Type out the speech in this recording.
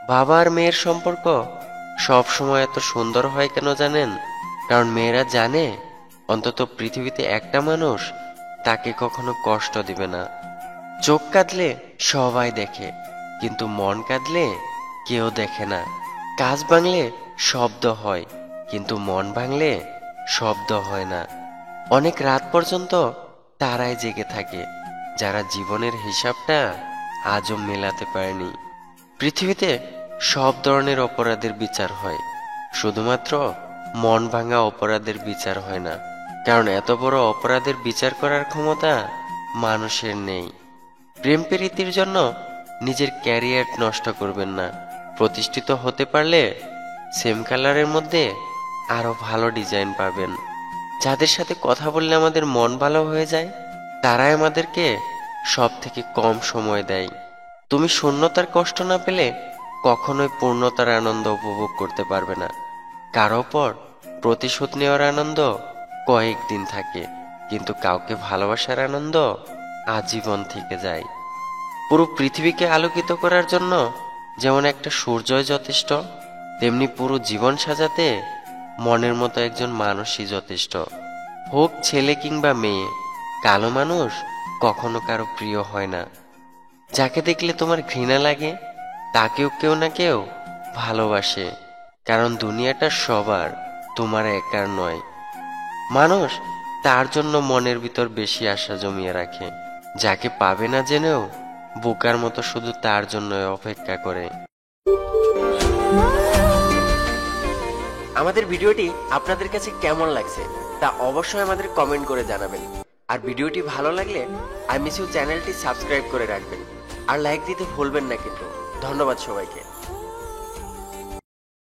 বাবা আর মেয়ের সম্পর্ক সব সময় এত সুন্দর হয় কেন জানেন? কারণ মেয়েরা জানে অন্তত পৃথিবীতে একটা মানুষ তাকে কখনো কষ্ট দিবে না। চোখ কাঁদলে সবাই দেখে, কিন্তু মন কাঁদলে কেউ দেখে না। কাজ ভাঙলে শব্দ হয়, কিন্তু মন ভাঙলে শব্দ হয় না। অনেক রাত পর্যন্ত তারাই জেগে থাকে যারা জীবনের হিসাবটা আজও মেলাতে পারেনি। পৃথিবীতে সব ধরনের অপরাধের বিচার হয়, শুধুমাত্র মন ভাঙা অপরাধের বিচার হয় না। কারণ এত বড় অপরাধের বিচার করার ক্ষমতা মানুষের নেই। প্রেম প্রীতির জন্য নিজের ক্যারিয়ার নষ্ট করবেন না। প্রতিষ্ঠিত হতে পারলে সেম কালারের মধ্যে আরো ভালো ডিজাইন পাবেন। যাদের সাথে কথা বললে আমাদের মন ভালো হয়ে যায়, তারাই আমাদেরকে সব থেকে কম সময় দেয়। তুমি শূন্যতার কষ্ট না পেলে কখনোই পূর্ণতার আনন্দ উপভোগ করতে পারবে না। কারো পর প্রতিশোধ নেওয়ার আনন্দ কয়েকদিন থাকে, কিন্তু কাউকে ভালোবাসার আনন্দ আজীবন থেকে যায়। পুরো পৃথিবীকে আলোকিত করার জন্য যেমন একটা সূর্যই যথেষ্ট, তেমনি পুরো জীবন সাজাতে মনের মতো একজন মানুষই যথেষ্ট। হোক ছেলে কিংবা মেয়ে, কালো মানুষ কখনো কারো প্রিয় হয় না। যাকে দেখলে তোমার ঘৃণা লাগে তাকেও কেউ না কেউ ভালোবাসে। কারণ দুনিয়াটা সবার, তোমার একার নয়। মানুষ তার জন্য মনের ভিতর বেশি আশা জমিয়ে রাখে, যাকে পাবে না জেনেও বোকার মতো শুধু তার জন্য অপেক্ষা করে। আমাদের ভিডিওটি আপনাদের কাছে কেমন লাগছে তা অবশ্যই আমাদের কমেন্ট করে জানাবেন। আর ভিডিওটি ভালো লাগলে আই মিস ইউ চ্যানেলটি সাবস্ক্রাইব করে রাখবেন, আর লাইক দিতে ভুলবেন না কিন্তু। ধন্যবাদ সবাইকে।